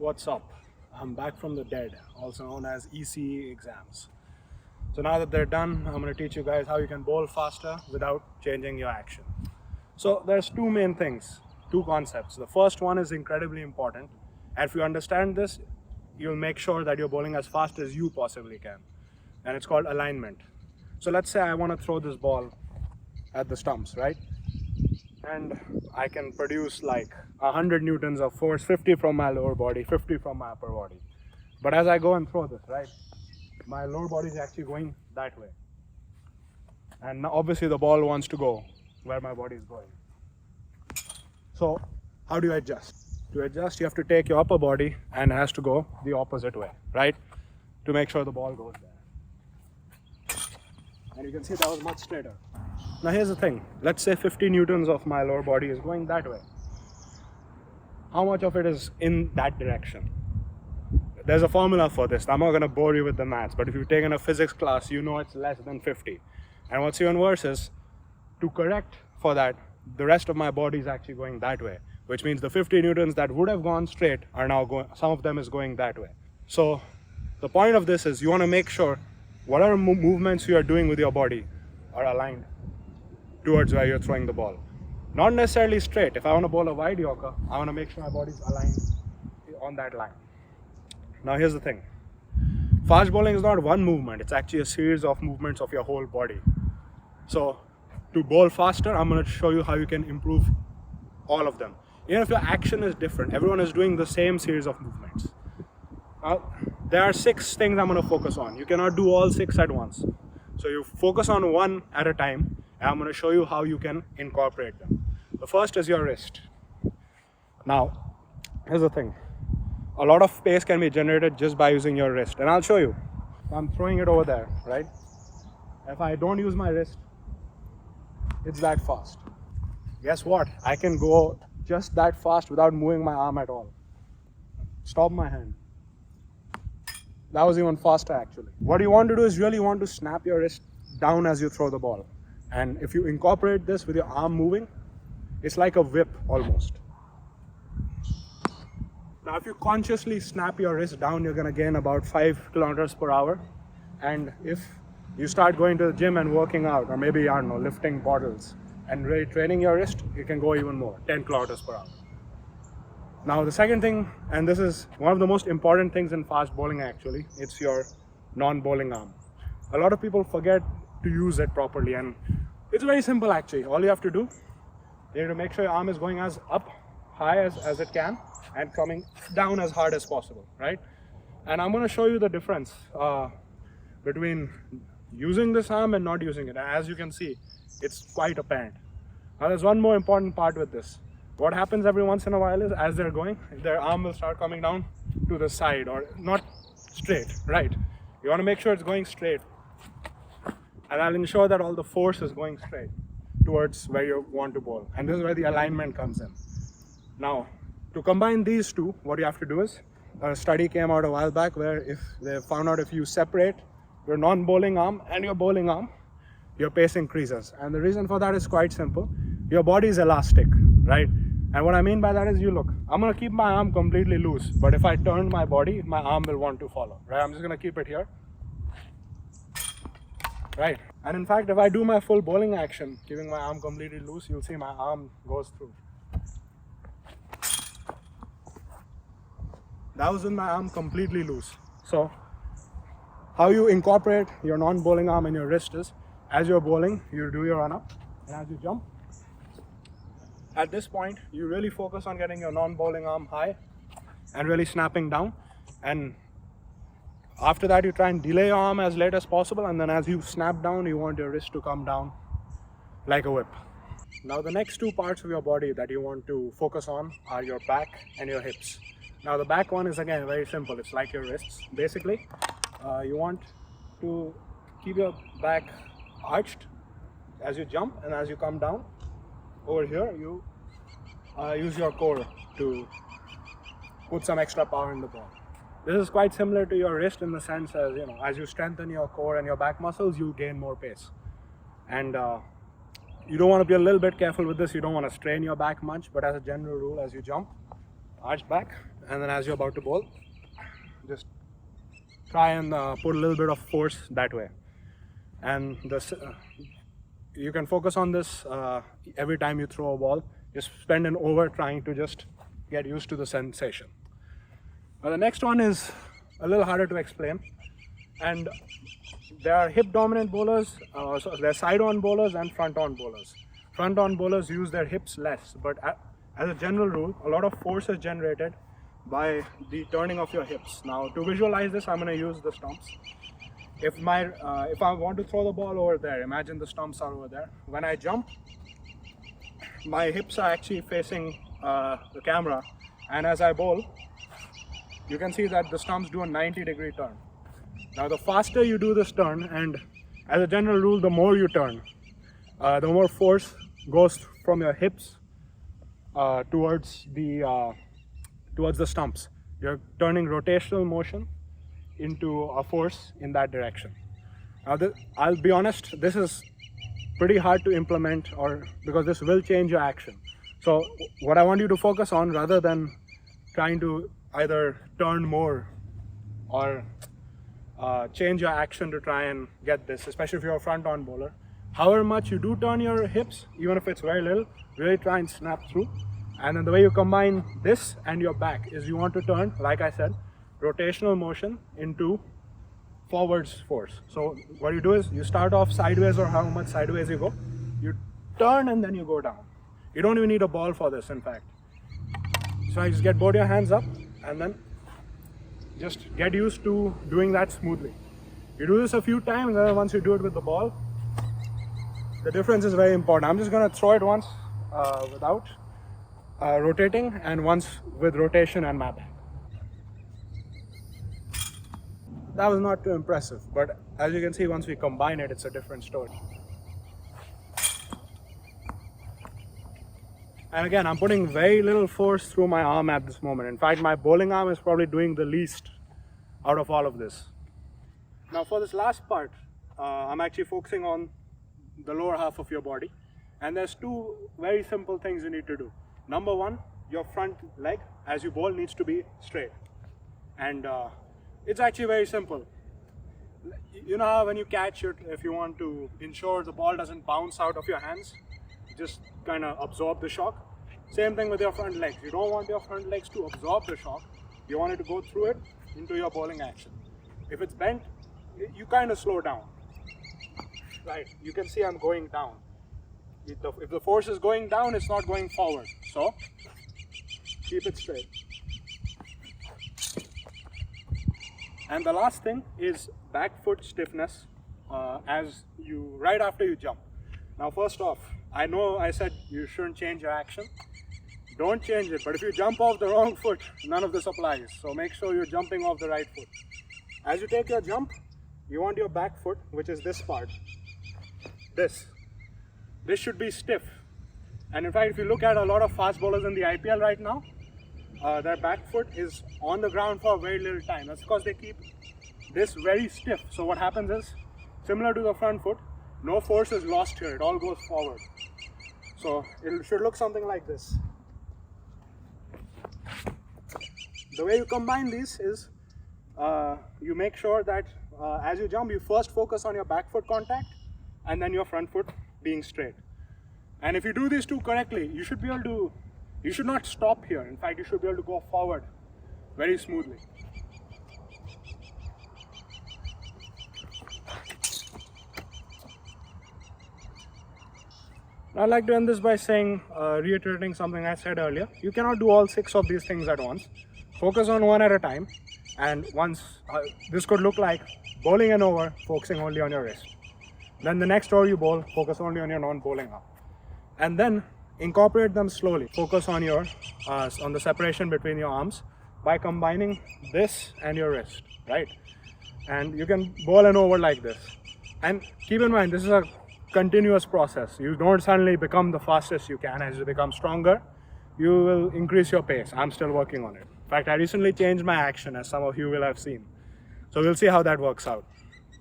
What's up? I'm back from the dead, also known as ECE exams. So now that they're done, I'm going to teach you guys how you can bowl faster without changing your action. So there's two main things, two concepts. The first one is incredibly important, and if you understand this, you'll make sure that you're bowling as fast as you possibly can, and it's called alignment. So let's say I want to throw this ball at the stumps, right? And I can produce like 100 newtons of force, 50 from my lower body, 50 from my upper body. But as I go and throw this, right, my lower body is actually going that way. And now obviously the ball wants to go where my body is going. So how do you adjust? To adjust, you have to take your upper body and it has to go the opposite way, right? To make sure the ball goes there. And you can see that was much straighter. Now here's the thing, let's say 50 newtons of my lower body is going that way. How much of it is in that direction? There's a formula for this. I'm not going to bore you with the maths, but if you've taken a physics class, you know it's less than 50. And what's even worse is, to correct for that, the rest of my body is actually going that way, which means the 50 newtons that would have gone straight are now going, some of them is going that way. So the point of this is you want to make sure whatever movements you are doing with your body are aligned towards where you're throwing the ball. Not necessarily straight. If I want to bowl a wide Yorker, I want to make sure my body's aligned on that line. Now here's the thing. Fast bowling is not one movement, it's actually a series of movements of your whole body. So to bowl faster, I'm going to show you how you can improve all of them. Even if your action is different, everyone is doing the same series of movements. There are 6 things I'm going to focus on. You cannot do all 6 at once. So you focus on one at a time, and I'm going to show you how you can incorporate them. The first is your wrist. Now, here's the thing. A lot of pace can be generated just by using your wrist, and I'll show you. I'm throwing it over there, right? If I don't use my wrist, it's that fast. Guess what? I can go just that fast without moving my arm at all. Stop my hand. That was even faster actually. What you want to do is really want to snap your wrist down as you throw the ball. And if you incorporate this with your arm moving, it's like a whip almost. Now if you consciously snap your wrist down, you're going to gain about 5 kilometers per hour. And if you start going to the gym and working out, or maybe, I don't know, lifting bottles and really training your wrist, you can go even more, 10 kilometers per hour. Now the second thing, and this is one of the most important things in fast bowling actually, it's your non-bowling arm. A lot of people forget to use it properly, and it's very simple actually. All you have to do, you have to make sure your arm is going as up high as it can and coming down as hard as possible, right? And I'm going to show you the difference between using this arm and not using it. And as you can see, it's quite apparent. Now there's one more important part with this. What happens every once in a while is, as they're going, their arm will start coming down to the side or not straight, right? You want to make sure it's going straight. And I'll ensure that all the force is going straight towards where you want to bowl. And this is where the alignment comes in. Now, to combine these two, what you have to do is, a study came out a while back where if they found out if you separate your non-bowling arm and your bowling arm, your pace increases. And the reason for that is quite simple. Your body is elastic, right? And what I mean by that is, you look, I'm going to keep my arm completely loose, but if I turn my body, my arm will want to follow, right? I'm just going to keep it here, right? And in fact, if I do my full bowling action, keeping my arm completely loose, you'll see my arm goes through. That was with my arm completely loose. So how you incorporate your non-bowling arm in your wrist is, as you're bowling, you do your run-up, and as you jump, at this point, you really focus on getting your non-bowling arm high and really snapping down. And after that, you try and delay your arm as late as possible. And then as you snap down, you want your wrist to come down like a whip. Now, the next 2 parts of your body that you want to focus on are your back and your hips. Now, the back one is again very simple. It's like your wrists. Basically, you want to keep your back arched as you jump, and as you come down, over here, you use your core to put some extra power in the ball. This is quite similar to your wrist in the sense as, you know, as you strengthen your core and your back muscles, you gain more pace. And you don't want to be a little bit careful with this. You don't want to strain your back much, but as a general rule, as you jump, arch back, and then as you're about to bowl, just try and put a little bit of force that way. And you can focus on this every time you throw a ball. Just spend an over trying to just get used to the sensation. Now the next one is a little harder to explain, and there are hip dominant bowlers, so there are side on bowlers and front on bowlers. Front on bowlers use their hips less, but as a general rule, a lot of force is generated by the turning of your hips. Now to visualize this, I'm going to use the stumps. If I want to throw the ball over there, imagine the stumps are over there. When I jump, my hips are actually facing the camera, and as I bowl, you can see that the stumps do a 90-degree turn. Now the faster you do this turn, and as a general rule, the more you turn, the more force goes from your hips towards the stumps. You're turning rotational motion into a force in that direction. Now I'll be honest, this is pretty hard to implement, because this will change your action. So what I want you to focus on, rather than trying to either turn more or change your action to try and get this, especially if you're a front on bowler, however much you do turn your hips, even if it's very little, really try and snap through. And then the way you combine this and your back is you want to turn, like I said, rotational motion into forwards force. So what you do is you start off sideways, or how much sideways you go, you turn and then you go down. You don't even need a ball for this, in fact. So I just get both your hands up and then just get used to doing that smoothly. You do this a few times, and then once you do it with the ball, the difference is very important. I'm just going to throw it once without rotating, and once with rotation and my back. That was not too impressive, but as you can see, once we combine it, it's a different story. And again, I'm putting very little force through my arm at this moment. In fact, my bowling arm is probably doing the least out of all of this. Now for this last part, I'm actually focusing on the lower half of your body. And there's two very simple things you need to do. Number one, your front leg as you bowl needs to be straight. And it's actually very simple. You know how when you catch it, if you want to ensure the ball doesn't bounce out of your hands, just kind of absorb the shock. Same thing with your front legs. You don't want your front legs to absorb the shock. You want it to go through it into your bowling action. If it's bent, you kind of slow down. Right, you can see I'm going down. If the force is going down, it's not going forward. So keep it straight. And the last thing is back foot stiffness right after you jump. Now first off, I know I said you shouldn't change your action. Don't change it, but if you jump off the wrong foot, none of this applies. So make sure you're jumping off the right foot. As you take your jump, you want your back foot, which is this part, this should be stiff. And in fact, if you look at a lot of fast bowlers in the IPL right now, their back foot is on the ground for a very little time. That's because they keep this very stiff. So what happens is, similar to the front foot, no force is lost here, it all goes forward. So it should look something like this. The way you combine these is, you make sure that as you jump, you first focus on your back foot contact and then your front foot being straight. And if you do these two correctly, you should not stop here. In fact, you should be able to go forward very smoothly. I'd like to end this by saying, reiterating something I said earlier. You cannot do all 6 of these things at once. Focus on one at a time. And once, this could look like bowling an over, focusing only on your wrist. Then the next over you bowl, focus only on your non-bowling arm. And then incorporate them slowly. Focus on on the separation between your arms by combining this and your wrist, right? And you can bowl an over like this. And keep in mind, this is a continuous process. You don't suddenly become the fastest you can. As you become stronger, you will increase your pace. I'm still working on it. In fact, I recently changed my action, as some of you will have seen. So we'll see how that works out.